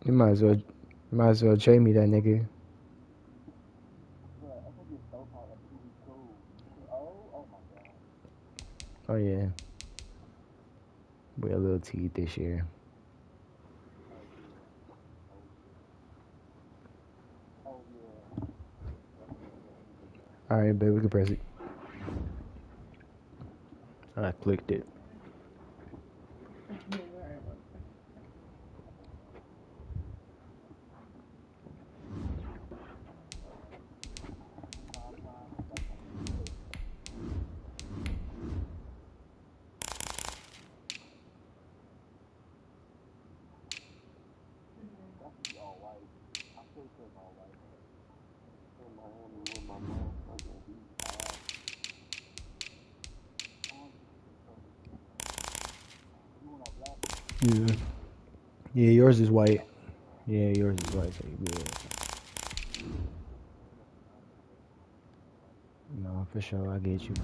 You might as well trade me that nigga. Oh yeah, we a little teed this year. All right, babe, we can press it. I clicked it. Yeah. Yeah, yours is white. Yeah, yours is white. So you good. No, for sure, I get you.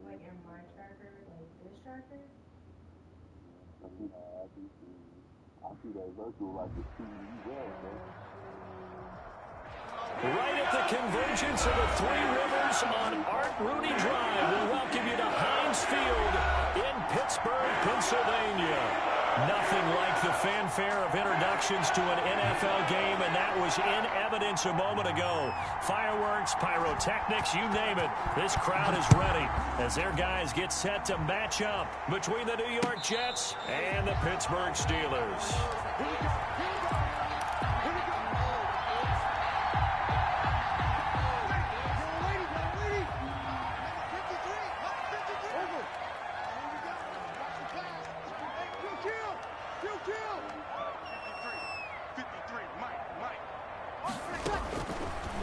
Like in my tracker, like this tracker? I see that virtual like the TV well, man. Right at the convergence of the Three Rivers on Art Rooney Drive, we welcome you to Heinz Field in Pittsburgh, Pennsylvania. Nothing like the fanfare of introductions to an NFL game, and that was in evidence a moment ago. Fireworks, pyrotechnics, you name it. This crowd is ready as their guys get set to match up between the New York Jets and the Pittsburgh Steelers.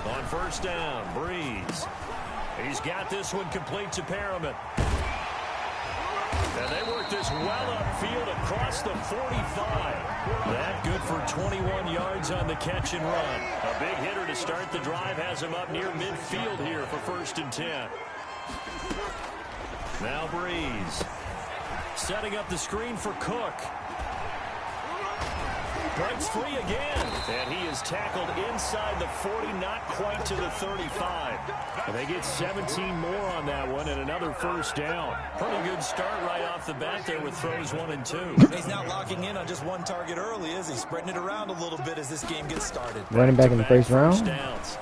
On first down, Breeze. He's got this one complete to Perriman. And they work this well upfield across the 45. That good for 21 yards on the catch and run. A big hitter to start the drive has him up near midfield here for 1st and 10. Now Breeze. Setting up the screen for Cook. Breaks free again, and he is tackled inside the 40, not quite to the 35. And they get 17 more on that one and another first down. Pretty good start right off the bat there with throws 1 and 2. He's not locking in on just one target early, is he? Spreading it around a little bit as this game gets started. Running back in the first round. Downs.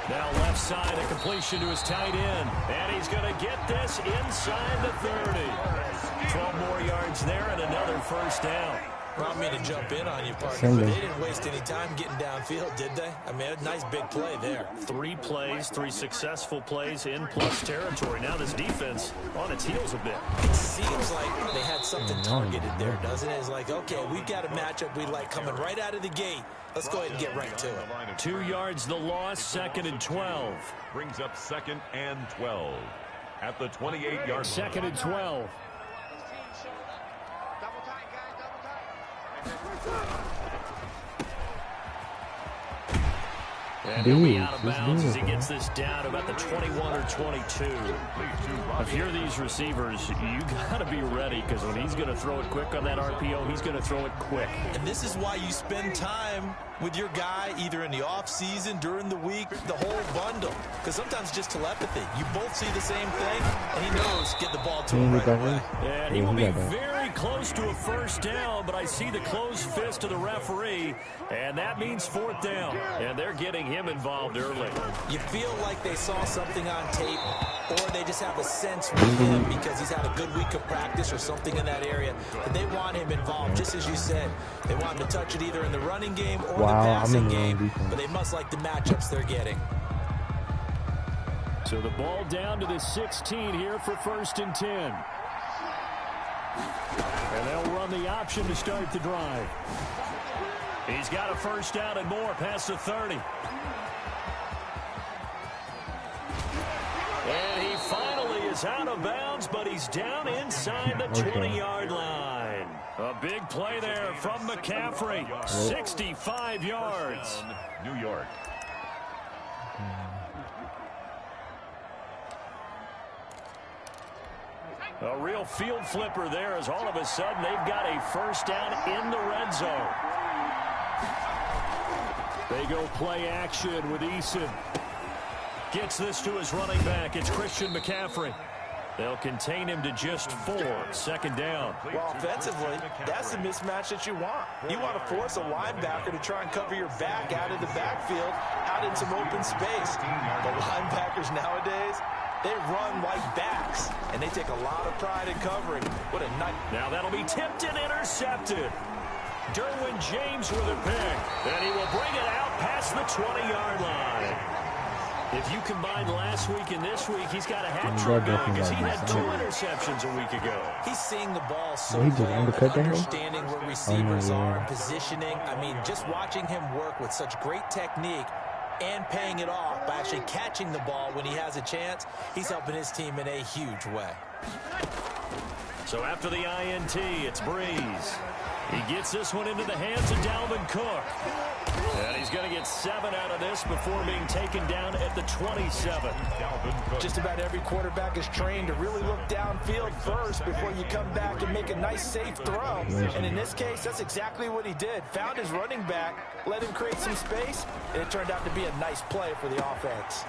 Now left side, a completion to his tight end. And he's going to get this inside the 30. 12 more yards there and another first down. Not me to jump in on you, partner, but they didn't waste any time getting downfield, did they? I mean, a nice big play there. 3 plays, 3 successful plays in plus territory. Now this defense on its heels a bit. It seems like they had something targeted there, doesn't it? It's like, okay, we've got a matchup we like coming right out of the gate. Let's go ahead and get right to it. 2 yards the loss, 2nd and 12. Brings up 2nd and 12 at the 28-yard line. 2nd and 12. And he'll be out of bounds as he gets this down about the 21 or 22. If you're these receivers, you got to be ready because when he's going to throw it quick on that RPO, he's going to throw it quick. And this is why you spend time with your guy either in the offseason, during the week, the whole bundle. Because sometimes just telepathy. You both see the same thing, and he knows get the ball to him right away. And he will be very close to a first down, but I see the closed fist of the referee, and that means 4th down. And they're getting him involved early. You feel like they saw something on tape, or they just have a sense with him because he's had a good week of practice or something in that area. But they want him involved, just as you said. They want him to touch it either in the running game or the passing game, but they must like the matchups they're getting. So the ball down to the 16 here for 1st and 10. And they'll run the option to start the drive. He's got a first down and more past the 30. is out of bounds, but he's down inside the 20-yard line. A big play there from McCaffrey. 65 yards. New York. A real field flipper there as all of a sudden they've got a first down in the red zone. They go play action with Eason. Gets this to his running back. It's Christian McCaffrey. They'll contain him to just 4. Second down. Well, offensively, that's the mismatch that you want. You want to force a linebacker to try and cover your back out of the backfield, out in some open space. The linebackers nowadays, they run like backs, and they take a lot of pride in covering. What a night. Now that'll be tipped and intercepted. Derwin James with a pick, and he will bring it out past the 20-yard line. If you combine last week and this week, he's got a hat trick going because he had 2 interceptions a week ago. He's seeing the ball so He just well, undercut that understanding where receivers are, positioning. I mean, just watching him work with such great technique and paying it off by actually catching the ball when he has a chance, he's helping his team in a huge way. So after the INT, it's Breeze. He gets this one into the hands of Dalvin Cook. And he's going to get 7 out of this before being taken down at the 27. Just about every quarterback is trained to really look downfield first before you come back and make a nice, safe throw. And in this case, that's exactly what he did. Found his running back, let him create some space, and it turned out to be a nice play for the offense.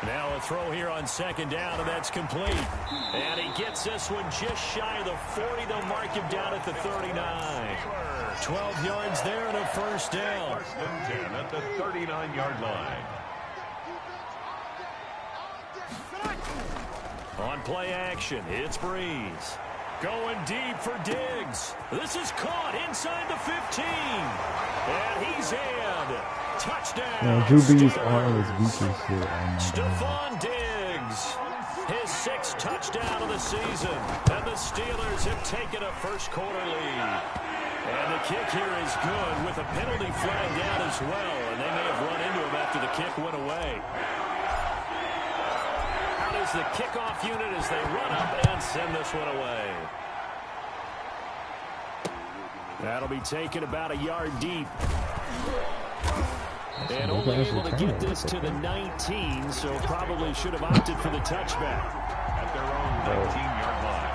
Now a throw here on second down, and that's complete. And he gets this one just shy of the 40. They'll mark him down at the 39. 12 yards there and a first down. First and 10 at the 39-yard line. On play action, it's Breeze. Going deep for Diggs. This is caught inside the 15. And he's in. Touchdown. Drew Brees' arm is weak as shit. Stephon Diggs. His 6th touchdown of the season. And the Steelers have taken a first-quarter lead. And the kick here is good with a penalty flag down as well. And they may have run into him after the kick went away. Out is the kickoff unit as they run up and send this one away. That'll be taken about a yard deep. And only able to get this to the 19, so probably should have opted for the touchback. At their own 19-yard line.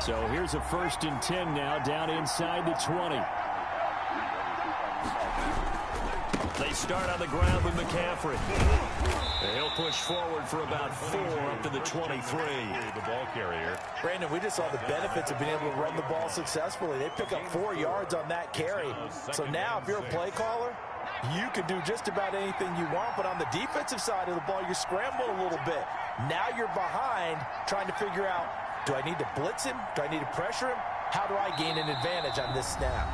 So here's a 1st and 10 now, down inside the 20. They start on the ground with McCaffrey. And he'll push forward for about 4 up to the 23. The ball carrier. Brandon, we just saw the benefits of being able to run the ball successfully. They pick up 4 yards on that carry. So now if you're a play caller, you can do just about anything you want. But on the defensive side of the ball, you're scrambling a little bit. Now you're behind trying to figure out, do I need to blitz him? Do I need to pressure him? How do I gain an advantage on this snap?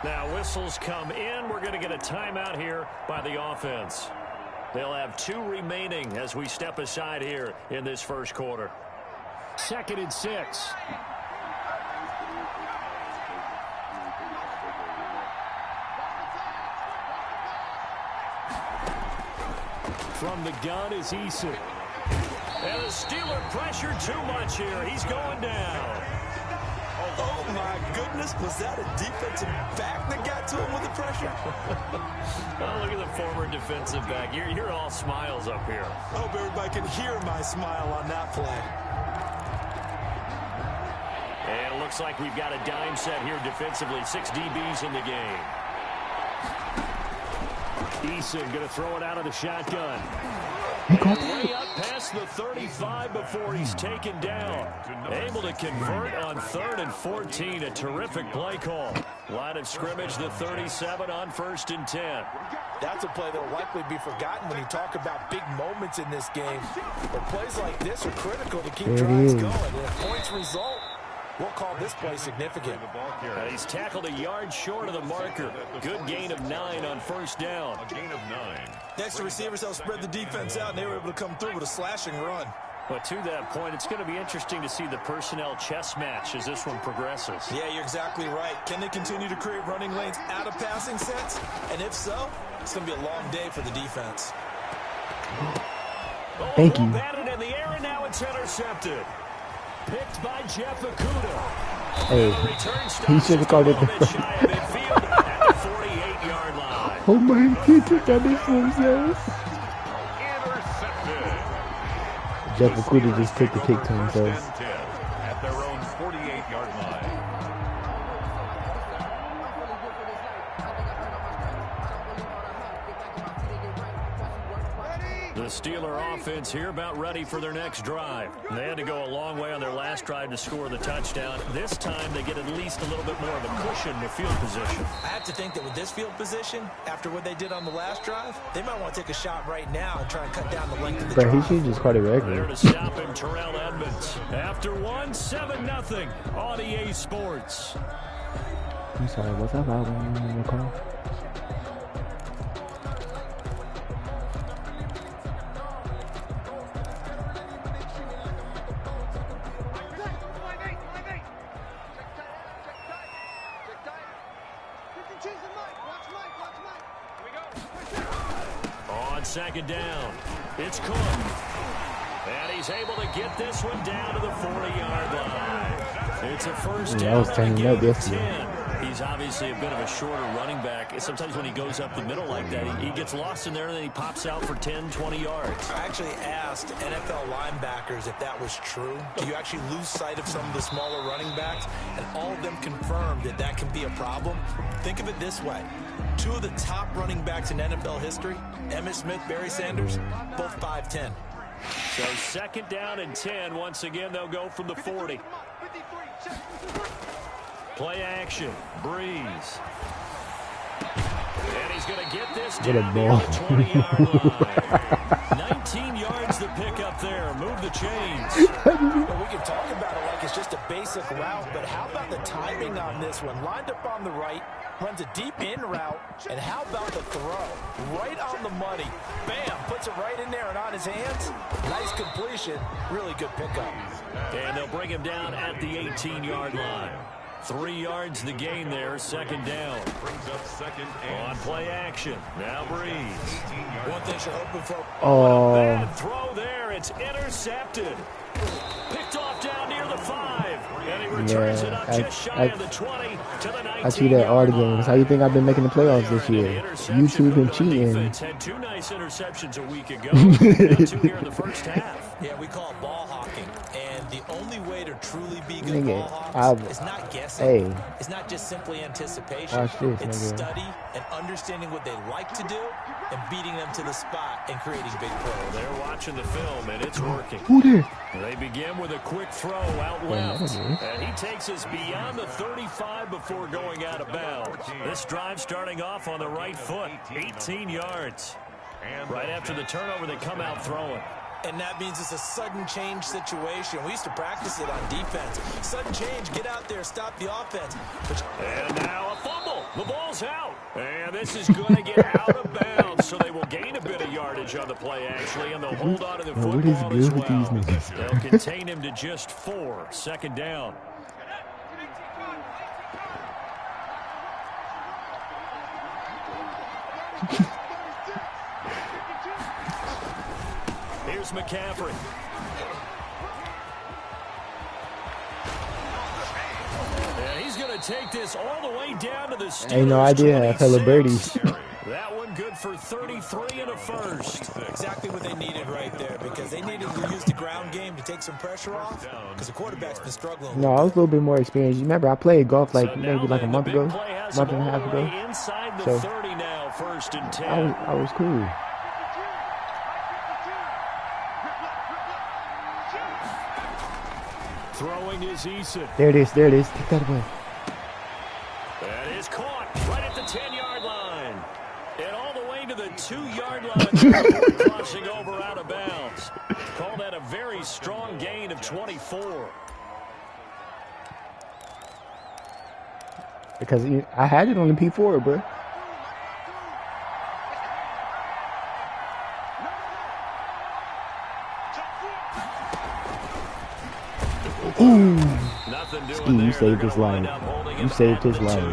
Now whistles come in. We're going to get a timeout here by the offense. They'll have 2 remaining as we step aside here in this first quarter. 2nd and 6. From the gun is Eason. And the Steeler pressure too much here. He's going down. Oh, my goodness. Was that a defensive back that got to him with the pressure? Oh, look at the former defensive back. You're all smiles up here. I hope everybody can hear my smile on that play. And it looks like we've got a dime set here defensively. 6 DBs in the game. Eason going to throw it out of the shotgun. And way up past the 35 before he's taken down. Able to convert on 3rd and 14. A terrific play call. Line of scrimmage, the 37 on 1st and 10. That's a play that will likely be forgotten when you talk about big moments in this game. But plays like this are critical to keep drives going. And if points result, we'll call this play significant. And he's tackled a yard short of the marker. Good gain of 9 on 1st down. A gain of 9. Next, the receivers helped spread the defense out, and they were able to come through with a slashing run. But to that point, it's going to be interesting to see the personnel chess match as this one progresses. Yeah, you're exactly right. Can they continue to create running lanes out of passing sets? And if so, it's going to be a long day for the defense. Thank you. Batted in the air, and now it's intercepted. Picked by Jeff Okuda. Hey, he should have called it the Shy of midfield at the 48-yard line. Oh my goodness, that is themselves. Intercepted. Jeff Okuda just took the kick to himself. At their own 48-yard line. The Steeler offense here about ready for their next drive. They had to go a long way on their last drive to score the touchdown. This time they get at least a little bit more of a cushion with field position. I have to think that with this field position, after what they did on the last drive, they might want to take a shot right now and try and cut down the length of the Bro, drive. he should just call it There regular. to stop him, Terrell Edmonds. After 7-0 on EA Sports. I'm sorry, what's up, Alvin? You call? On second down, it's Cook. And he's able to get this one down to the 40-yard line. It's a first down. I was turning up yesterday. 10. He's obviously a bit of a shorter running back. Sometimes when he goes up the middle like that, he gets lost in there and then he pops out for 10, 20 yards. I actually asked NFL linebackers if that was true. Do you actually lose sight of some of the smaller running backs? And all of them confirmed that that can be a problem. Think of it this way. Two of the top running backs in NFL history, Emmitt Smith, Barry Sanders, both 5'10". So second down and 10. Once again, they'll go from the 40. Play action. Breeze. And he's going to get this down near the 20-yard line. 19 yards to pick up there. Move the chains. Well, we can talk about it like it's just a basic route, but how about the timing on this one? Lined up on the right, runs a deep in route, and how about the throw? Right on the money. Bam, puts it right in there and on his hands. Nice completion. Really good pickup. And they'll bring him down at the 18-yard line. 3 yards the gain there, second down. Brings up second and On play action. Now Breeze. One thing you're hoping for. Oh, Bad throw there. It's intercepted. Picked off down near the 5. And he returns it up just shy of the 20 to the 19. I see that all the games. How you think I've been making the playoffs this year? YouTube and cheating. Defense had 2 nice interceptions a week ago. Now 2 here in the first half. Yeah, we call it ball hawking. And the only way to truly be good Nigga, ball hawks is not guessing. Hey. It's not just simply anticipation. Watch this, it's nigga. study and understanding what they like to do and beating them to the spot and creating big plays. They're watching the film, and it's working. Who there? They begin with a quick throw out left. And he takes us beyond the 35 before going out of bounds. This drive starting off on the right foot, 18 yards. Right after the turnover, they come out throwing. And that means it's a sudden change situation. We used to practice it on defense. Sudden change, get out there, stop the offense. And now a fumble. The ball's out. And this is going to get out of bounds, so they will gain a bit of yardage on the play, actually, and they'll hold on to the football as well. They'll contain him to just 4. Second down. Here's McCaffrey. And he's going to take this all the way down to the Steelers. Ain't no idea. I fell a birdies. That one good for 33 and a first. Exactly what they needed right there, because they needed to use the ground game to take some pressure off, because the quarterback's been struggling. No, I was a little bit more experienced. You remember I played golf like So maybe like a month ago, month and a half ago. Inside the So 30 now, first and 10. I was cool. Throwing is Eason. There it is. There it is. Take that away. That is caught right at the 10-yard line. And all the way to the 2-yard line. Crossing over out of bounds. Call that a very strong gain of 24. Because I had it on the P4, bro. Ooh. Nothing doing Steve, you there. saved They're his gonna wind life. up holding You him saved at his the life. 2.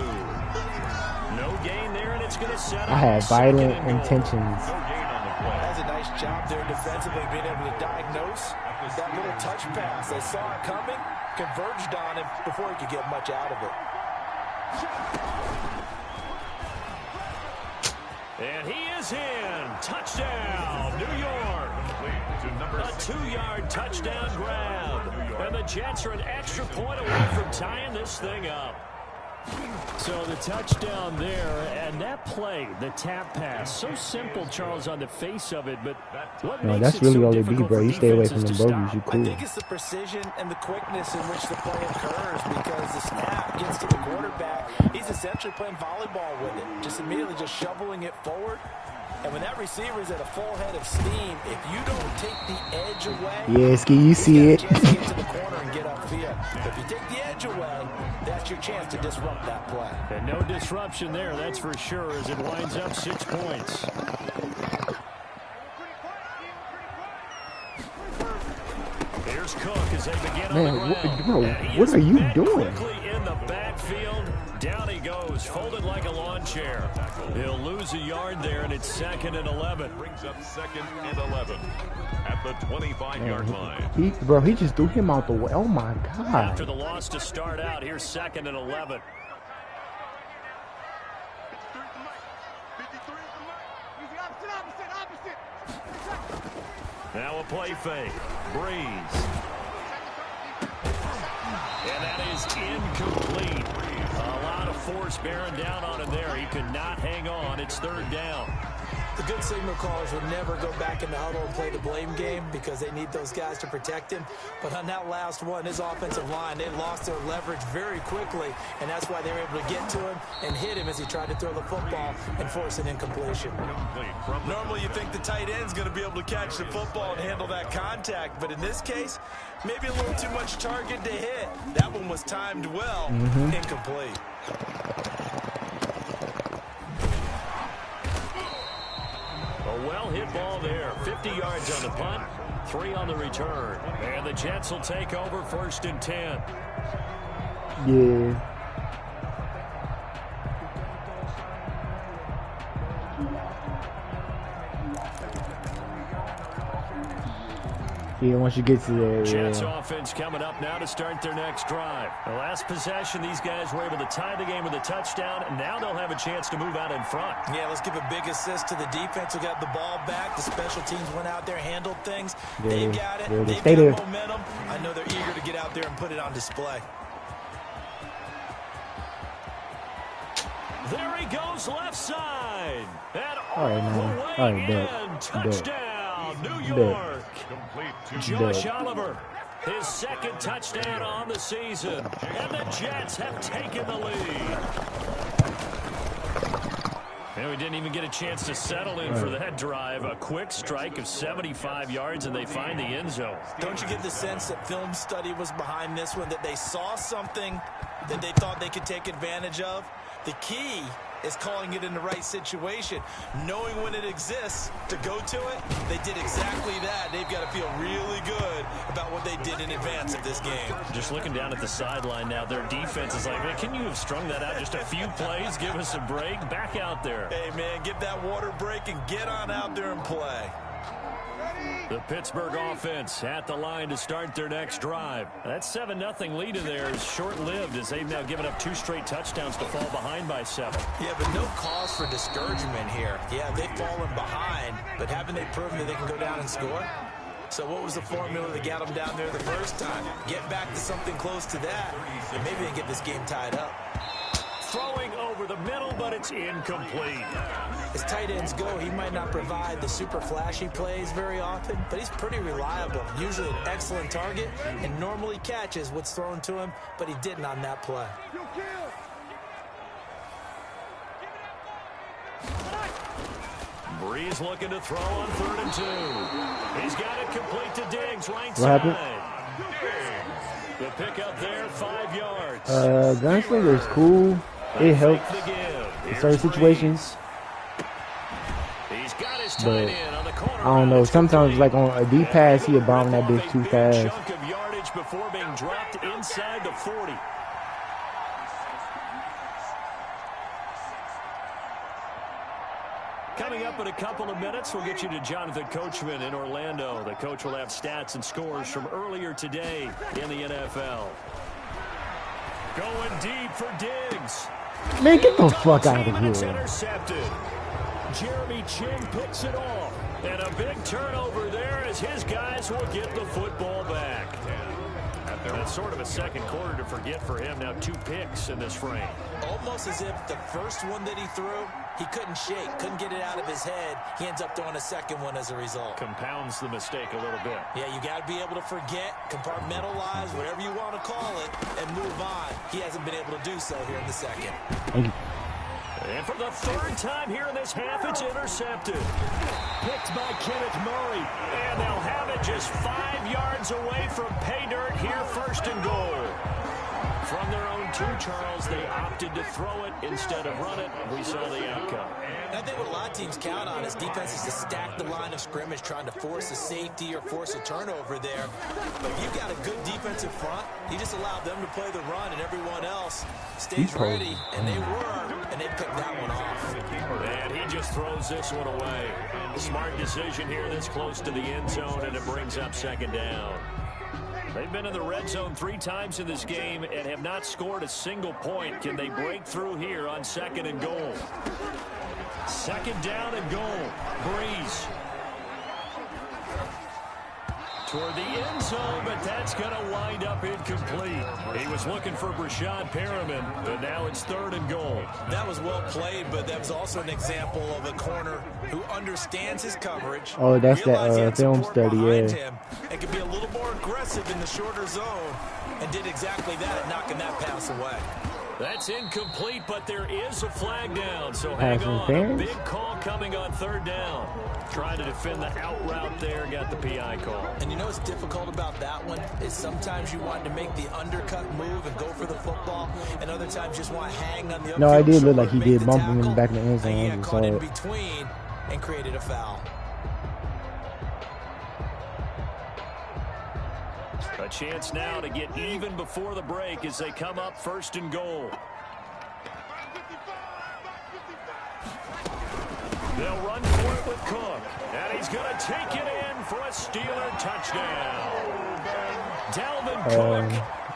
No gain there, and it's going to set up I had second violent and goal. intentions. no gain on the play. That's a nice job there defensively, being able to diagnose that little touch pass. They saw it coming, converged on him before he could get much out of it. And he is in. Touchdown, New York. A 2-yard touchdown grab. And the Jets are an extra point away from tying this thing up. So the touchdown there, and that play, the tap pass, so simple, Charles, on the face of it, but what makes that's it really so all they be, difficult bro. for You stay away from defenses them to bogeys, stop? you I cool. think it's the precision and the quickness in which the play occurs, because the snap gets to the quarterback. He's essentially playing volleyball with it, just immediately just shoveling it forward. And when that receiver is at a full head of steam, if you don't take the edge away, Yeah, Ski, you see it. he's got a chance to get to the corner and get upfield. If you take the edge away, that's your chance to disrupt that play. And no disruption there, that's for sure, as it winds up 6 points. Here's Cook as they begin on the ground. Bro, And he what is are you met doing? Quickly in the backfield. Down he goes, folded like a lawn chair. He'll lose a yard there, and it's 2nd and 11. Brings up 2nd and 11 at the 25-yard line. He just threw him out the way. Oh my After God. the loss to start out, here's 2nd and 11. Now a play fake. Breeze. And that is incomplete. A lot of force bearing down on him there. He could not hang on. It's 3rd down. The good signal callers would never go back in the huddle and play the blame game because they need those guys to protect him. But on that last one, his offensive line, they lost their leverage very quickly, and that's why they were able to get to him and hit him as he tried to throw the football and force an incompletion. Normally you think the tight end's going to be able to catch the football and handle that contact, but in this case, maybe a little too much target to hit. That one was timed well, incomplete. A well-hit ball there. 50 yards on the punt, 3 on the return. And the Jets will take over 1st and 10. Yeah. Yeah, once you get to there, Jets yeah. offense coming up now to start their next drive. The last possession, these guys were able to tie the game with a touchdown, and now they'll have a chance to move out in front. Yeah, let's give a big assist to the defense who got the ball back. The special teams went out there, handled things. Yeah, They've got it. yeah, They've stay got there. momentum. I know they're eager to get out there and put it on display. There he goes, left side. And All right, man. the way All right, bet. in. Touchdown, New Bet. York. Complete to Josh Oliver, his 2nd touchdown on the season. And the Jets have taken the lead. And we didn't even get a chance to settle in for that drive. A quick strike of 75 yards, and they find the end zone. Don't you get the sense that film study was behind this one, that they saw something that they thought they could take advantage of? The key is calling it in the right situation, knowing when it exists to go to it. They did exactly that. They've got to feel really good about what they did in advance of this game. Just looking down at the sideline now, their defense is like, man, can you have strung that out just a few plays? Give us a break. Back out there. Hey, man, get that water break and get on out there and play. The Pittsburgh offense at the line to start their next drive. That 7-0 lead in there is short-lived as they've now given up 2 straight touchdowns to fall behind by 7. Yeah, but no cause for discouragement here. Yeah, they've fallen behind, but haven't they proven that they can go down and score? So what was the formula that got them down there the first time? Get back to something close to that, and maybe they get this game tied up. Throwing over the middle, but it's incomplete. As tight ends go, he might not provide the super flashy plays very often, but he's pretty reliable. Usually an excellent target, and normally catches what's thrown to him, but he didn't on that play. Breeze looking to throw on 3rd and 2. He's got it complete to Diggs, right What side. happened? The pickup there, 5 yards. Gunslinger is cool. It helps The give. in certain situations. He's got his But tight end on the corner. I don't know. Sometimes, like on a deep pass, he'll bomb that bitch too fast. Chunk of yardage before being dropped inside the 40. Coming up in a couple of minutes, we'll get you to Jonathan Coachman in Orlando. The coach will have stats and scores from earlier today in the NFL. Going deep for Diggs. Man, get the fuck out of It's here. intercepted. Jeremy Chin picks it off. And a big turnover there as his guys will get the football back. That's sort of a second quarter to forget for him. Now 2 picks in this frame. Almost as if the first one that he threw, he couldn't shake, couldn't get it out of his head. He ends up throwing a second one as a result. Compounds the mistake a little bit. Yeah, you got to be able to forget, compartmentalize, whatever you want to call it, and move on. He hasn't been able to do so here in the second. And for the third time here in this half, it's intercepted. Picked by Kenneth Murray. And they'll have it just 5 yards away from pay dirt here, first and goal. From their own 2, Charles, they opted to throw it instead of run it. We saw the outcome. And I think what a lot of teams count on is defenses to stack the line of scrimmage, trying to force a safety or force a turnover there. But if you've got a good defensive front, you just allow them to play the run, and everyone else stays ready. And they were, and they picked that one off. And he just throws this one away. Smart decision here this close to the end zone, and it brings up second down. They've been in the red zone 3 times in this game and have not scored a single point. Can they break through here on second and goal? Second down and goal. Breeze. Toward the end zone, but that's going to wind up incomplete. He was looking for Brashad Perriman, but now it's third and goal. That was well played, but that was also an example of a corner who understands his coverage. Oh, that's that film study, yeah. Him, and can be a little more aggressive in the shorter zone, and did exactly that, knocking that pass away. That's incomplete, but there is a flag down, so hang on. A big call coming on third down. Trying to defend the out route there, got the PI call. And you know what's difficult about that one is sometimes you want to make the undercut move and go for the football, and other times just want to hang on the upfield. No, I did look like he did bump him in the back of the end zone. He got caught in between and created a foul. A chance now to get even before the break as they come up first and goal. They'll run for it with Cook. And he's going to take it in for a Steeler touchdown. Dalvin Cook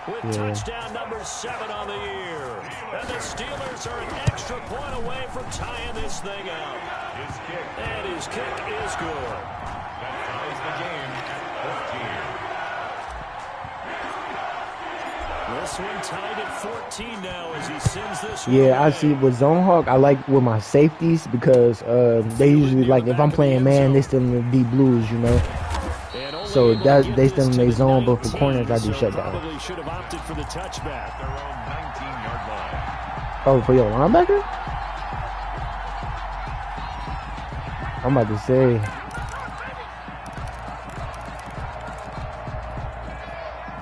with touchdown number 7 on the year. And the Steelers are an extra point away from tying this thing up. And his kick is good. That ties the game at 14. This one tied at 14 now as he sends this one Yeah, away. I see with Zone Hawk, I like with my safeties because they usually, like, if I'm playing man, they still in the deep blues, you know. So that they still in their zone, but for corners, I do shutdown. Probably should have opted for the touchback. Their own 19-yard line. Oh, for your linebacker? I'm about to say.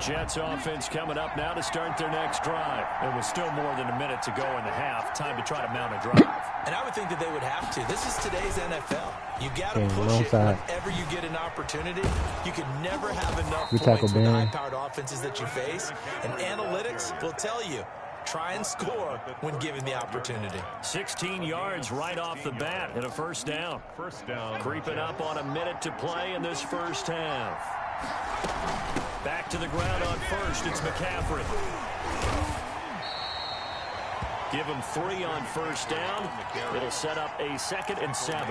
Jets offense coming up now to start their next drive. It was still more than a minute to go in the half. Time to try to mount a drive. And I would think that they would have to. This is today's NFL. You got to push it whenever you get an opportunity. You can never have enough points with the high-powered offenses that you face. And analytics will tell you, try and score when given the opportunity. 16 yards right off the bat and a first down. First down. Creeping up on a minute to play in this first half. Back to the ground on first. It's McCaffrey. Give him 3 on first down. It'll set up a 2nd and 7.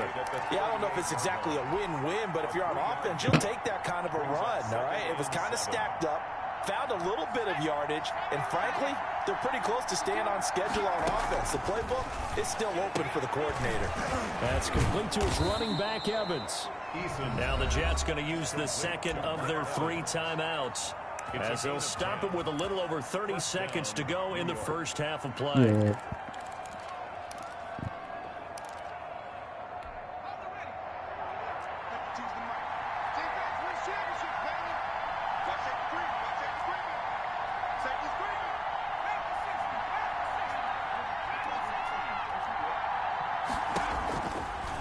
Yeah, I don't know if it's exactly a win-win, but if you're on offense, you'll take that kind of a run, all right? It was kind of stacked up, found a little bit of yardage, and frankly, they're pretty close to staying on schedule on offense. The playbook is still open for the coordinator. That's complete to his running back, Evans. Now the Jets going to use the second of their 3 timeouts as they'll stop it with a little over 30 seconds to go in the first half of play. Yeah.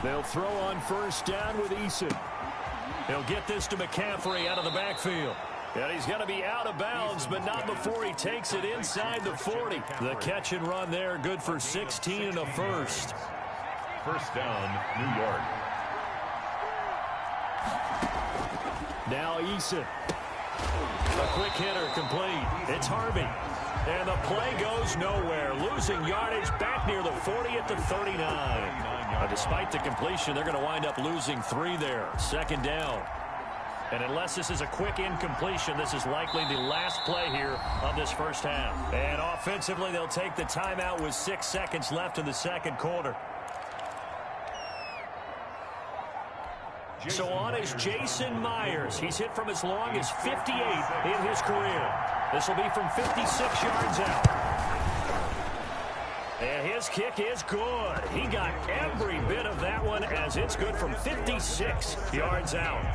They'll throw on first down with Eason. He'll get this to McCaffrey out of the backfield. And he's going to be out of bounds, but not before he takes it inside the 40. The catch and run there, good for 16 and a first. First down, New York. Now Eason. A quick hitter complete. It's Harvey. And the play goes nowhere. Losing yardage back near the 40 at the 39. Despite the completion, they're going to wind up losing 3 there. Second down. And unless this is a quick incompletion, this is likely the last play here of this first half. And offensively, they'll take the timeout with 6 seconds left in the second quarter. So on is Jason Myers. He's hit from as long as 58 in his career. This will be from 56 yards out. And his kick is good. He got every bit of that one as it's good from 56 yards out.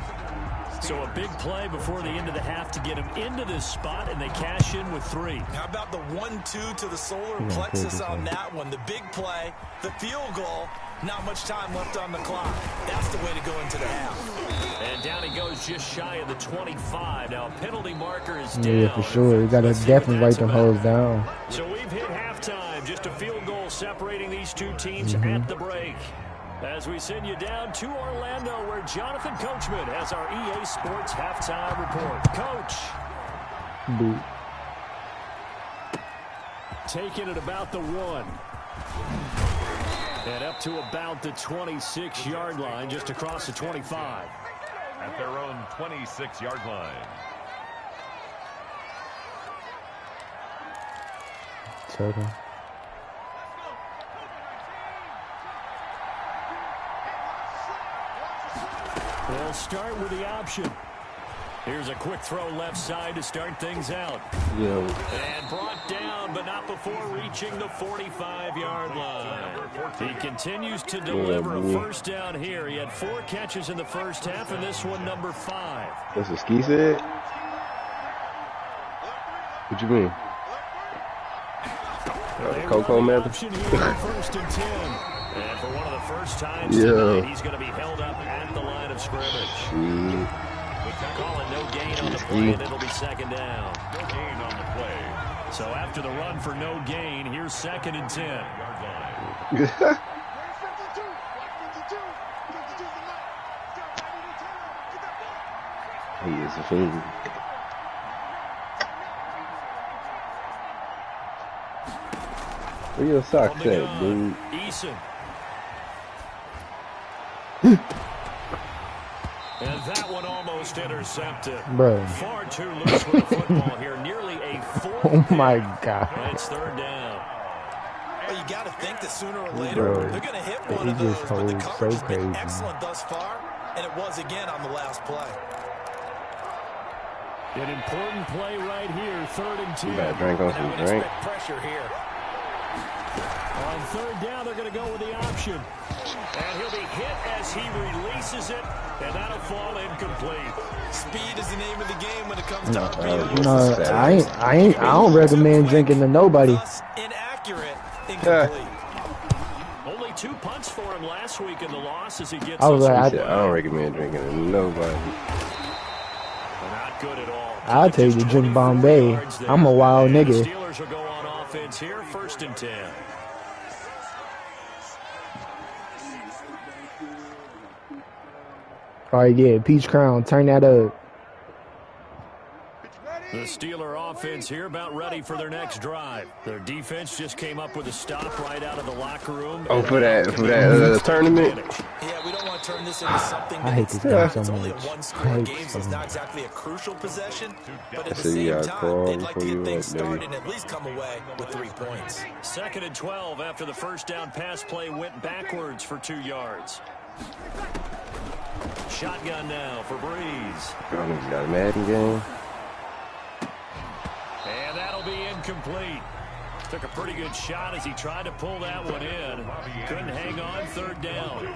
So a big play before the end of the half to get him into this spot, and they cash in with 3. How about the 1-2 to the solar plexus on that one? The big play, the field goal, not much time left on the clock. That's the way to go into the half. And down he goes just shy of the 25. Now a penalty marker is down. Yeah, for sure. You got to definitely write them hoes down. So we've hit halftime. Just a field goal separating these two teams at the break. As we send you down to Orlando, where Jonathan Coachman has our EA Sports halftime report. Coach. Boot. Taking it about the 1. And up to about the 26-yard line, just across the 25. At their own 26-yard line. Turtle. They'll start with the option. Here's a quick throw left side to start things out. Yeah. And brought down, but not before reaching the 45-yard line. He continues to deliver a first down here. He had 4 catches in the first half, and this one number 5. That's what Ski said? What you mean? Coco man. First and 10. And for one of the first times tonight, he's going to be held up at the line of scrimmage. Calling no gain on the play, and it'll be second down. No gain on the play. So after the run for no gain, here's second and 10. He is a fiend. Where your socks at, dude? Eason. And that one almost intercepted. Bro. Far too loose with the football here. Nearly a 4th. Oh my God. And it's third down. Well, you got to think that sooner or later they're going to hit one of those. But the coverage has been excellent thus far, and it was again on the last play. An important play right here, third and 2. Bad drink on some drink. Pressure here. On third down, they're going to go with the option. And he'll be hit as he releases it, and that'll fall incomplete. Speed is the name of the game when it comes to I don't recommend drinking to nobody. Inaccurate, incomplete. Only 2 punts for him last week in the loss as he gets. I don't recommend drinking to nobody. Not good at all. I'll tell you to drink Bombay. I'm a wild nigga. Steelers will go on offense here, first and 10. All right, yeah, Peach Crown, turn that up. The Steeler offense here about ready for their next drive. Their defense just came up with a stop right out of the locker room. Oh, for that tournament? Yeah, we don't want to turn this into something I hate this game so it's only a much. one-score game, so it's not exactly a crucial possession. But at the same time, they'd like to get things started and at least come away with 3 points. Second and 12 after the first down pass play went backwards for 2 yards. Shotgun now for Breeze. Oh, got a Madden game. And that'll be incomplete. Took a pretty good shot as he tried to pull that one in. Couldn't hang on, third down.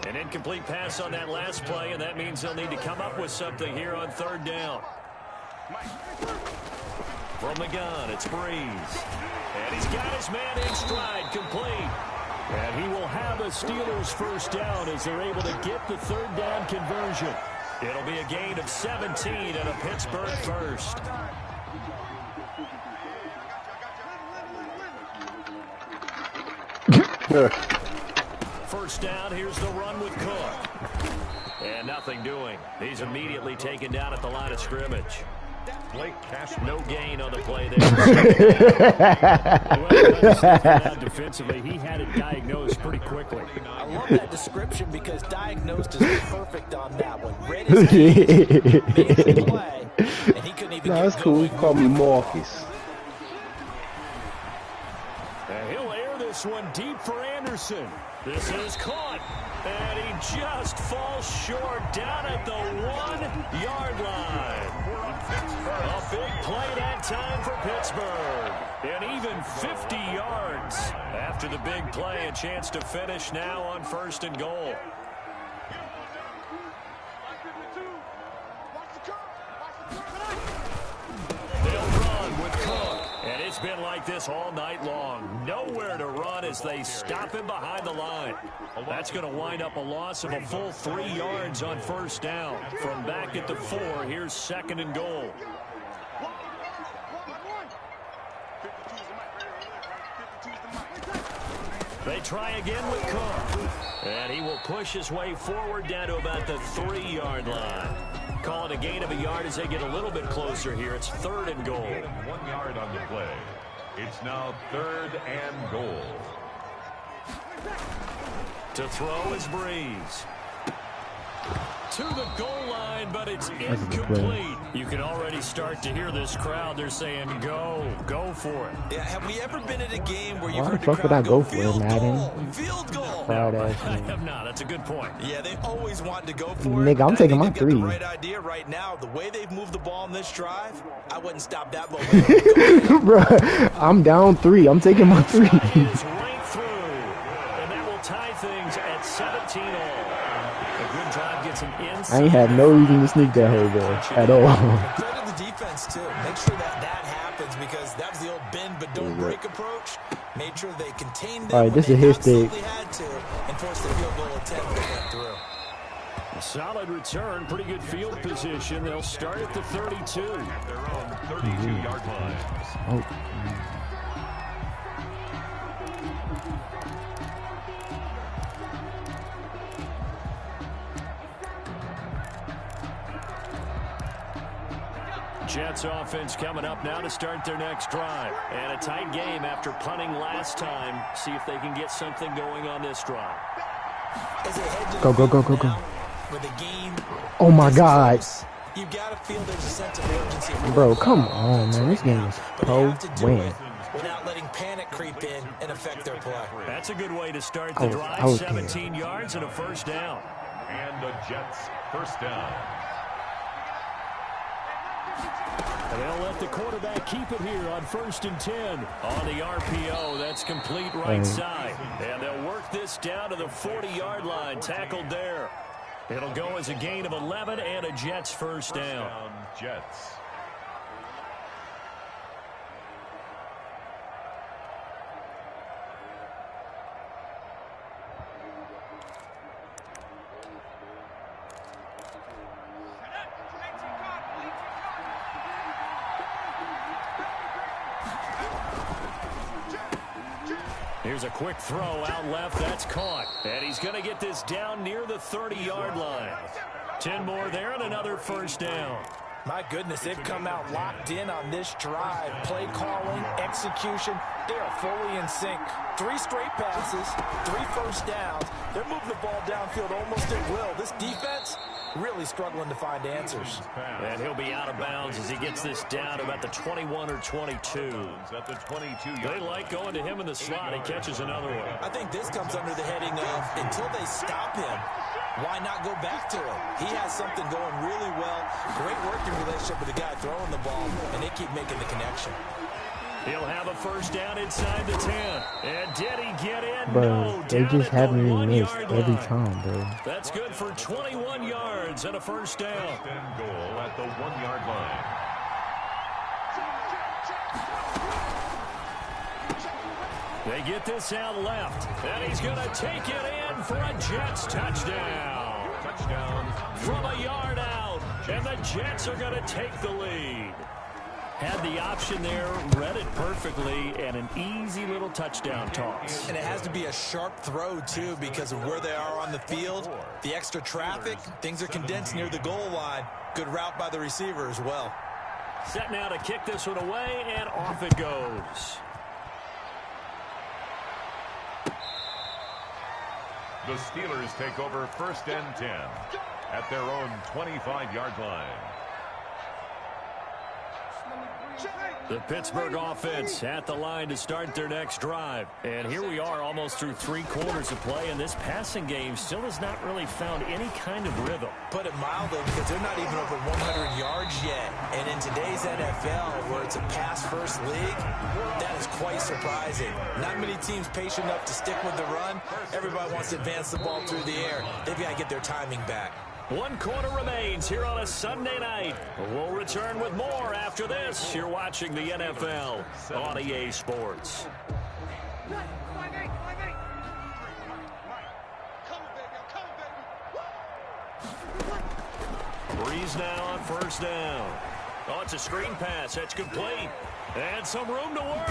An incomplete pass on that last play, and that means they'll need to come up with something here on third down. From the gun, it's Breeze. And he's got his man in stride, complete. And he will have a Steelers first down as they're able to get the third down conversion. It'll be a gain of 17 and a Pittsburgh first. first down. Here's the run with Cook. And nothing doing. He's immediately taken down at the line of scrimmage. No gain on the play there. Defensively, he had it diagnosed pretty quickly. I love that description because diagnosed is perfect on that one. Read his made the play, and he couldn't even That's cool. Call me Marcus. And he'll air this one deep for Anderson. This is caught. And he just falls short down at the 1-yard line. A big play that time for Pittsburgh. And even 50 yards. After the big play, a chance to finish now on 1st and goal. They'll run with Cook. And it's been like this all night long. Nowhere to run as they stop him behind the line. That's going to wind up a loss of a full 3 yards on 1st down. From back at the 4, here's 2nd and goal. They try again with Cook. And he will push his way forward down to about the 3-yard line. Call it a gain of a yard as they get a little bit closer here. It's 3rd and goal. 1 yard on the play. It's now 3rd and goal. To throw is Breeze. To the goal line, but it's incomplete. You can already start to hear this crowd. They're saying, go for it. Yeah, have we ever been at a game where you've Why the heard the fuck would I crowd go go for it, field Madden? goal, field goal? Proud I ass man. have not. That's a good point. Yeah, they always want to go for Nigga, it. I'm I taking think my they've got 3. the right idea right now. The way they've moved the ball in this drive, I wouldn't stop that momentum. Bro, I'm down 3. I'm taking my 3. Is right through. And that will tie things at 17 all. A good drive gets him inside. I ain't had no reason to sneak that hole there at all. Credit the defense, too. Make sure that happens because that was the old bend but don't break approach. Made sure they contained them All right, this when is they his stick. absolutely had to and forced the field goal attempt that went through. A solid return, pretty good field position. They'll start at the 32. At their own 32-yard line. Oh. Jets offense coming up now to start their next drive. And a tight game after punting last time. See if they can get something going on this drive. As they head to Go, the go, go, field go, go. now, with the game Oh my this God. close, you gotta feel there's a sense of urgency. Bro, come on, man. This game is But they have to do pro-win. it without letting panic creep in and affect their play. That's a good way to start I the was drive. there. 17 yards and a first down. And the Jets first down. And they'll let the quarterback keep it here on 1st and 10. On the RPO, that's complete right side. And they'll work this down to the 40-yard line. Tackled there. It'll go as a gain of 11 and a Jets first down. Jets. Here's a quick throw out left. That's caught. And he's going to get this down near the 30-yard line. 10 more there and another first down. My goodness, they've come out locked in on this drive. Play calling, execution, they are fully in sync. 3 straight passes, 3 first downs. They're moving the ball downfield almost at will. This defense really struggling to find answers. And he'll be out of bounds as he gets this down to about the 21 or 22. At the 22. They like going to him in the slot. He catches another one. I think this comes under the heading of until they stop him, why not go back to him? He has something going really well. Great working relationship with the guy throwing the ball, and they keep making the connection. He'll have a first down inside the 10. And did he get in? Bro, No, they down just at the have me 1 missed yard every line. time, bro. That's good for 21 yards and a first down. And goal at the 1 yard line. They get this out left. And he's going to take it in for a Jets touchdown. Touchdown. From a yard out. And the Jets are going to take the lead. Had the option there, read it perfectly, and an easy little touchdown toss. And it has to be a sharp throw, too, because of where they are on the field. The extra traffic, things are condensed near the goal line. Good route by the receiver as well. Set now to kick this one away, and off it goes. The Steelers take over 1st and 10 at their own 25-yard line. The Pittsburgh offense at the line to start their next drive. And here we are almost through 3 quarters of play, and this passing game still has not really found any kind of rhythm. Put it mildly, because they're not even over 100 yards yet. And in today's NFL, where it's a pass-first league, that is quite surprising. Not many teams patient enough to stick with the run. Everybody wants to advance the ball through the air. They've got to get their timing back. 1 quarter remains here on a Sunday night. We'll return with more after this. You're watching the NFL on EA Sports. Breeze now on 1st down. Oh, it's a screen pass. That's complete. And some room to work.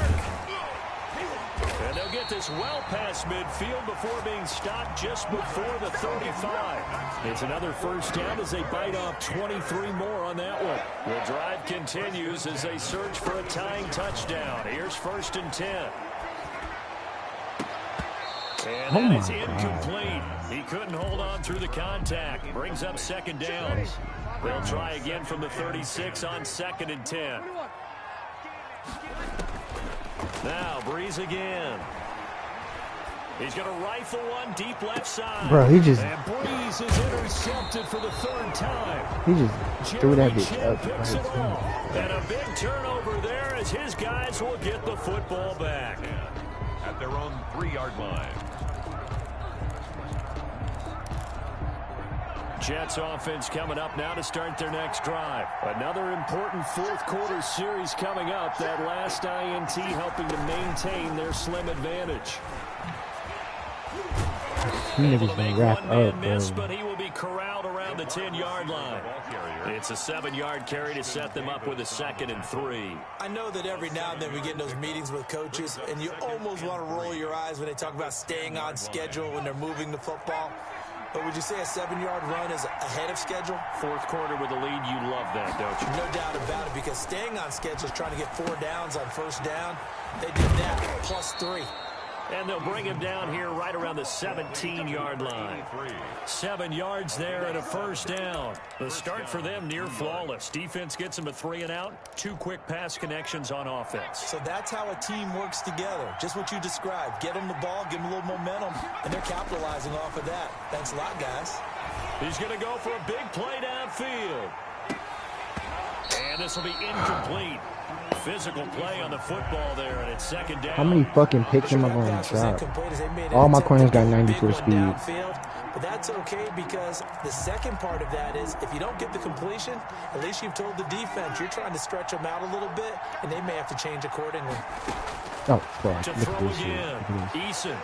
And they'll get this well past midfield before being stopped just before the 35. It's another 1st down as they bite off 23 more on that one. The drive continues as they search for a tying touchdown. Here's 1st and 10. And that is incomplete. He couldn't hold on through the contact. Brings up 2nd down. They'll try again from the 36 on 2nd and 10. Now, Breeze again. He's going to rifle one deep left side. Bro, he just... And Breeze is intercepted for the 3rd time. He just threw that bitch up. Picks it off. And a big turnover there as his guys will get the football back. At their own 3-yard line. Jets offense coming up now to start their next drive. Another important 4th quarter series coming up. That last INT helping to maintain their slim advantage. Niggas gonna wrap up, miss, bro. but he will be corralled around the 10-yard line. It's a 7-yard carry to set them up with a 2nd and 3. I know that every now and then we get in those meetings with coaches, and you almost want to roll your eyes when they talk about staying on schedule when they're moving the football. But would you say a 7-yard run is ahead of schedule? 4th quarter with a lead, you love that, don't you? No doubt about it, because staying on schedule is trying to get 4 downs on 1st down. They did that, plus 3. And they'll bring him down here right around the 17-yard line. 7 yards there and a 1st down. The start for them near flawless. Defense gets them a 3 and out. 2 quick pass connections on offense. So that's how a team works together. Just what you described. Get them the ball, give them a little momentum, and they're capitalizing off of that. Thanks a lot, guys. He's going to go for a big play downfield. And this will be incomplete. Physical play on the football there, and it's 2nd down. How many fucking picks am I going to drop? All my corners got 94 speed. But that's okay, because the second part of that is if you don't get the completion, at least you've told the defense you're trying to stretch them out a little bit, and they may have to change accordingly. Oh, fuck. To Look throw at this again, shit. Eason.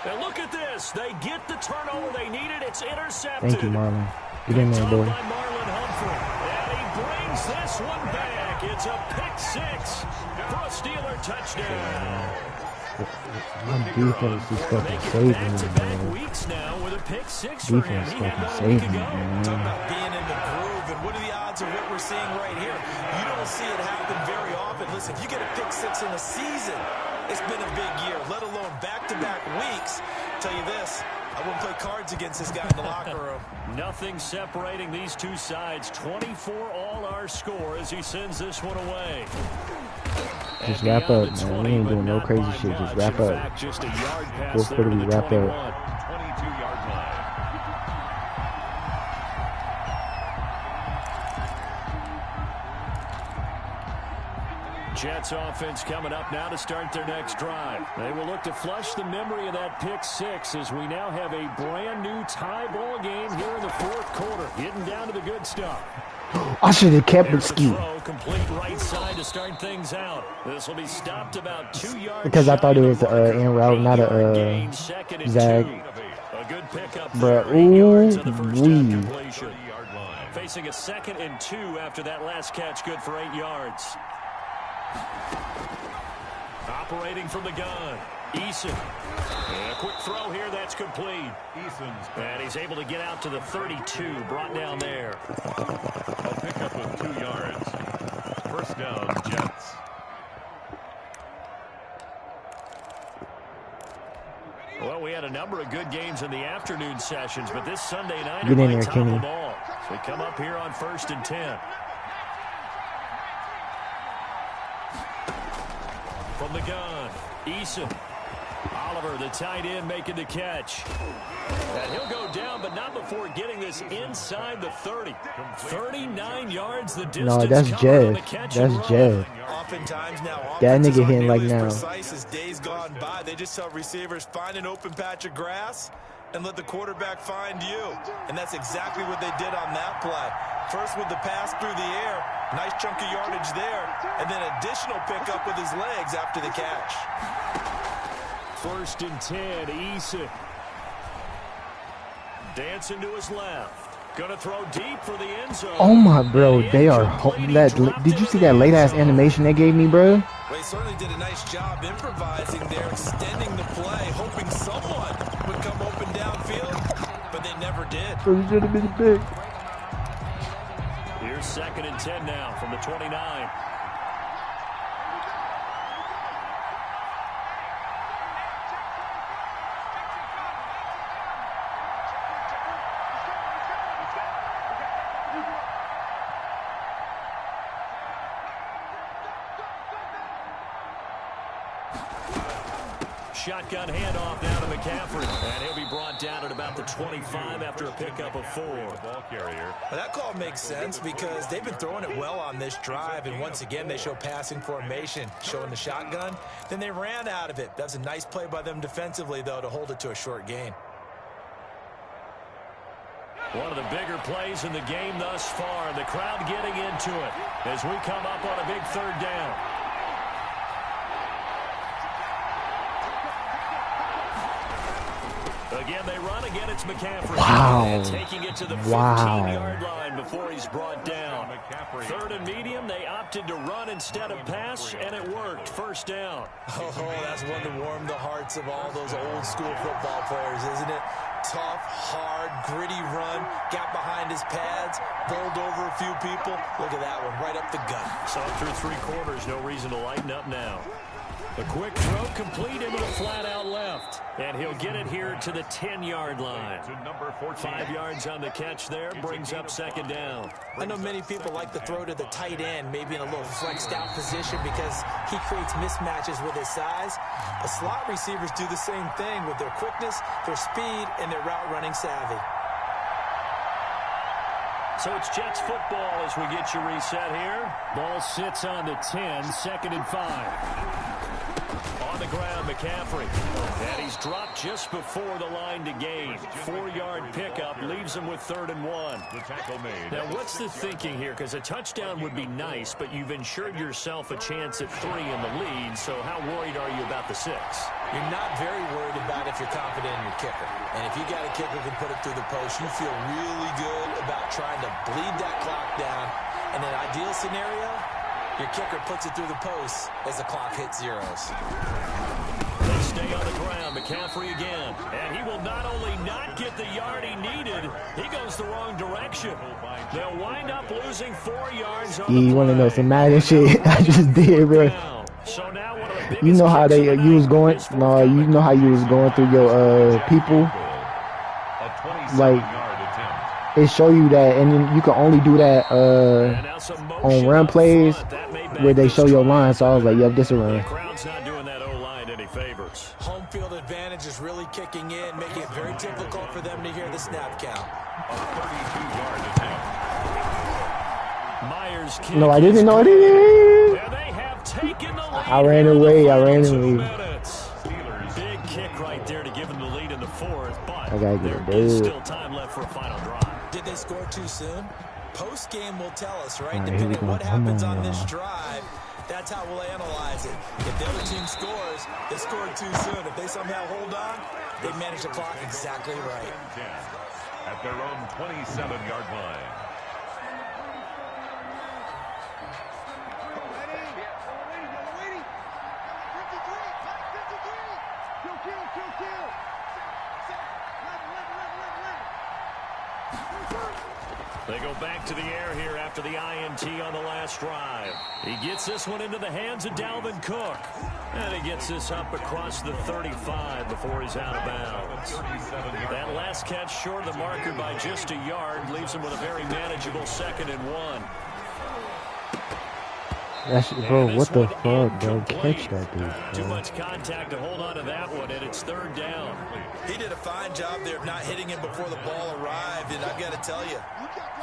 And look at this. They get the turnover they needed. It's intercepted. Thank you, Marlon. Get in there, boy. By Marlon Humphrey. And he brings this one back. It's a pick-6 for a Steeler touchdown. My defense is fucking saving me, man. Weeks now with a pick-6 for him. Defense He had fucking 1 week saving me, ago. man. Talk about being in the groove, and what are the odds of what we're seeing right here? You don't see it happen very often. Listen, if you get a pick-6 in a season, it's been a big year, let alone back-to-back weeks. Tell you this, I wouldn't play cards against this guy in the locker room. Nothing separating these two sides. 24 all our score as he sends this one away. Just wrap up, man. We ain't doing no crazy shit. Just wrap up. Just a yard pass 4th quarter, we wrap up. 22-yard line. Jets offense coming up now to start their next drive. They will look to flush the memory of that pick-6 as we now have a brand new tie ball game here in the 4th quarter. Getting down to the good stuff. I should have kept it ski. Complete right side to start things out. This will be stopped about 2 yards. Because I thought it was an in route, not a zag. A good pickup. Bruh, ooh, wee. 30-yard line. Facing a 2nd and 2 after that last catch, good for 8 yards. Operating from the gun, Eason. And a quick throw here, that's complete. And he's able to get out to the 32, brought down there. A pickup of 2 yards. First down, Jets. Well, we had a number of good games in the afternoon sessions, but this Sunday night Get in might there, top Kenny. them all. So we come up here on 1st and 10. From the gun, Eason. Oliver, the tight end, making the catch. And he'll go down, but not before getting this inside the 30. 39 yards the distance. No, that's covered on Jeff. the catch That's and run. Jeff. Oftentimes now, That offenses nigga aren't hitting like nearly as now. precise as days gone by. They just tell receivers, find an open patch of grass and let the quarterback find you. And that's exactly what they did on that play. First with the pass through the air, nice chunk of yardage there, and then additional pickup with his legs after the catch. 1st and 10, Eason. Dancing to his left. Going to throw deep for the end zone. Oh my bro, And they are incomplete. He that. dropped Did it you in see the that late end ass zone. animation they gave me, bro? Well, he certainly did a nice job improvising there, extending the play, hoping someone would come open downfield, but they never did. It should have been big. Here's 2nd and 10 now from the 29. Shotgun handoff down to McCaffrey. And he'll be brought down at about the 25 after a pickup of 4. Ball carrier. Well, that call makes sense because they've been throwing it well on this drive, and once again they show passing formation, showing the shotgun. Then they ran out of it. That's a nice play by them defensively, though, to hold it to a short gain. One of the bigger plays in the game thus far. The crowd getting into it as we come up on a big 3rd down. Again, they run. Again, it's McCaffrey. Wow. And taking it to the 15-yard line before he's brought down. 3rd and medium, they opted to run instead of pass, and it worked. 1st down. Oh, that's one to warm the hearts of all those old-school football players, isn't it? Tough, hard, gritty run, got behind his pads, bowled over a few people. Look at that one, right up the gut. So through 3 quarters, no reason to lighten up now. A quick throw complete into the flat out left. And he'll get it here to the 10-yard line. 5 yards on the catch there, brings up 2nd down. I know many people like to throw to the tight end, maybe in a little flexed out position because he creates mismatches with his size. But slot receivers do the same thing with their quickness, their speed, and their route running savvy. So it's Jets football as we get you reset here. Ball sits on the 10, 2nd and 5. On the ground, McCaffrey. And he's dropped just before the line to gain. 4-yard pickup leaves him with 3rd and 1. The tackle made. Now, what's the thinking here? Because a touchdown would be nice, but you've ensured yourself a chance at 3 in the lead, so how worried are you about the 6? You're not very worried about if you're confident in your kicker. And if you got a kicker who can put it through the post, you feel really good about trying to bleed that clock down. In an ideal scenario, your kicker puts it through the post as the clock hits zeros. They stay on the ground. McCaffrey again. And he will not only not get the yard he needed, he goes the wrong direction. They'll wind up losing 4 yards on Yeah, you want to know some Madden shit? I just did, bro. So now one of the biggest You know how kicks they of the you was night going? is for No, you know how you was going through your people. A 27-yard Like attempt. it show you that, and then you can only do that And now some on motion run up plays front. That may back where they this show your drive. line. So I was like, yep, this a The run. crowd's not doing that O-line any favors. Home field advantage is really kicking in, making it very difficult for them to hear the snap count. A 32-yard attempt. Myers kick No, I is didn't know. I good. didn't. And they have taken the lead. I ran here in the away, I final ran 2 away. minutes. Big kick right there to give them the lead in the 4th, but I gotta get there is it. still time left for a final drive. Did they score too soon? Post-game will tell us, right? All right, here we Depending on go. what Come happens on, on this y'all. drive, that's how we'll analyze it. If the other team scores, they scored too soon. If they somehow hold on, they manage the clock exactly right. 10 at their own 27-yard line. They go back to the air here after the INT on the last drive. He gets this one into the hands of Dalvin Cook. And he gets this up across the 35 before he's out of bounds. That last catch short of the marker by just a yard leaves him with a very manageable 2nd and 1. That's, bro, what the fuck, bro? Catch that dude, bro. Too much contact to hold on to that one, and it's 3rd down. He did a fine job there of not hitting him before the ball arrived, and I've got to tell you,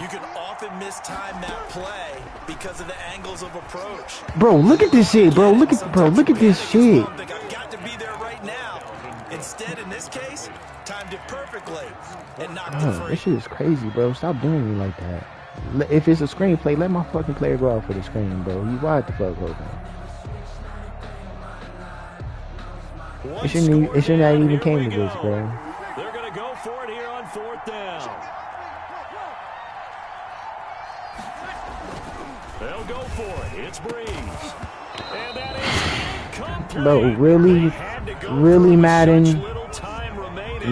you can often mistime that play because of the angles of approach. Bro, look at this shit, bro. Look at this shit. I've got to be there right now. Instead, in this case, timed it perfectly and knocked it free. This shit is crazy, bro. Stop doing me like that. If it's a screenplay, let my fucking player go out for the screen, bro. You wide the fuck open. It shouldn't have even came to this, bro. They're going to go for it here on 4th down. They'll go for it. It's Breeze. And that is incomplete. Bro, really Madden.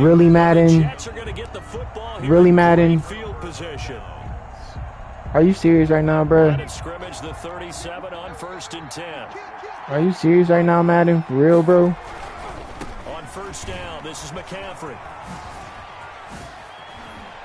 Really Madden. Really Madden. Field position. Are you serious right now, bro? Scrimmage the 37 on 1st and 10. Are you serious right now, Madden? For real, bro? On 1st down, this is McCaffrey.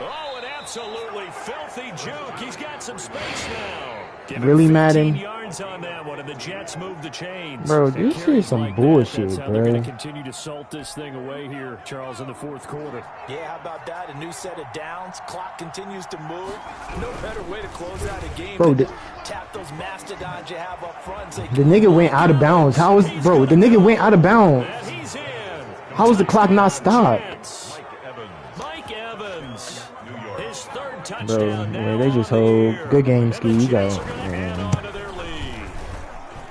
Oh, an absolutely filthy juke. He's got some space now. Really, Madden? Yards on that one, and the Jets move the chains. Bro, this is some bullshit, That's how bro. they're going to continue to salt this thing away here, Charles, in the 4th quarter. Yeah, how about that? A new set of downs. Clock continues to move. No better way to close out a game bro, than tap those mastodons you have up front and say, the nigga went out of bounds. How is, bro, the nigga went out of bounds. How is the clock not stopped? Mike Evans. His 3rd touchdown. Bro, man, they just hold. Good game, Ski. You got it, man.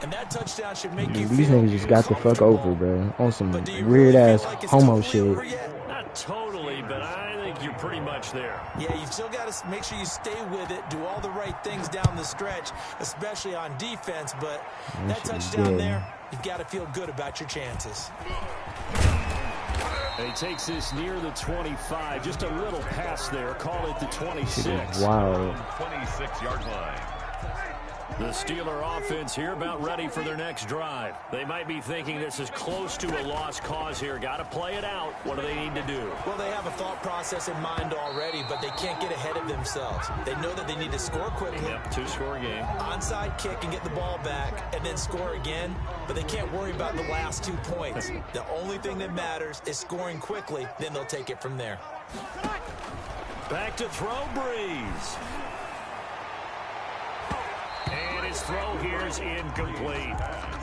and that touchdown should make Dude, you these feel niggas just got the fuck over, bro. On some weird ass homo shit. Not totally, but I think you're pretty much there. Yeah, you still got to make sure you stay with it, do all the right things down the stretch, especially on defense. But that touchdown there, you've got to feel good about your chances. He takes this near the 25. Just a little pass there. Call it the 26. Wow. 26-yard line. The Steeler offense here about ready for their next drive. They might be thinking this is close to a lost cause here. Got to play it out. What do they need to do? Well, they have a thought process in mind already, but they can't get ahead of themselves. They know that they need to score quickly. Yep, 2-score game. Onside kick and get the ball back and then score again, but they can't worry about the last 2 points. The only thing that matters is scoring quickly, then they'll take it from there. Back to throw, Breeze. And his throw here is incomplete.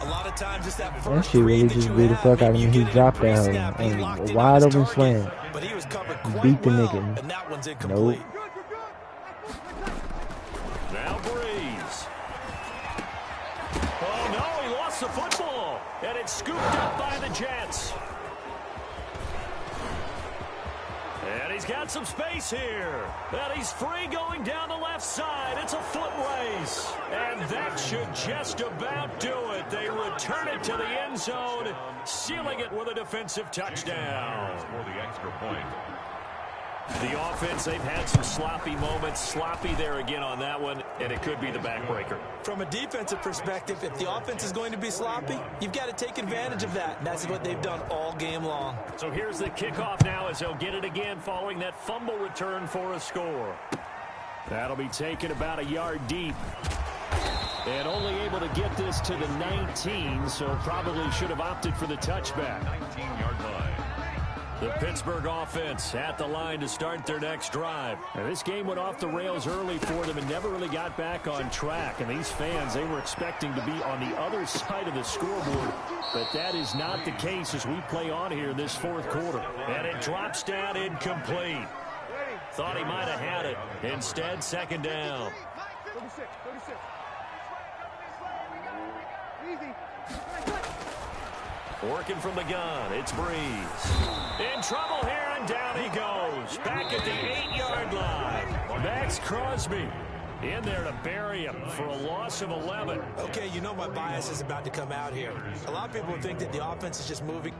A lot of times it's that That first shit really read that just you blew the have. fuck out of Maybe him. you He get it dropped in that pre-snap and he and locked it wide on his open target, slant. but he was covered quite Beat the well, nigga. and that one's incomplete. Now Breeze. Oh, no, he lost the football. And it's scooped up by the Jets. And he's got some space here. And he's free going down the left side. It's a foot race. And that should just about do it. They return it to the end zone, sealing it with a defensive touchdown. For the extra point. The offense, they've had some sloppy moments. Sloppy there again on that one, and it could be the backbreaker. From a defensive perspective, if the offense is going to be sloppy, you've got to take advantage of that, and that's what they've done all game long. So here's the kickoff now as they'll get it again following that fumble return for a score. That'll be taken about a yard deep. And only able to get this to the 19, so probably should have opted for the touchback. 19-yard line. The Pittsburgh offense at the line to start their next drive. Now, this game went off the rails early for them and never really got back on track. And these fans, they were expecting to be on the other side of the scoreboard. But that is not the case as we play on here in this 4th quarter. And it drops down incomplete. Thought he might have had it. Instead, 2nd down. 36. Easy. Working from the gun, it's Breeze. In trouble here, and down he goes. Back at the 8-yard line. Max Crosby in there to bury him for a loss of 11. Okay, you know my bias is about to come out here. A lot of people think that the offense is just moving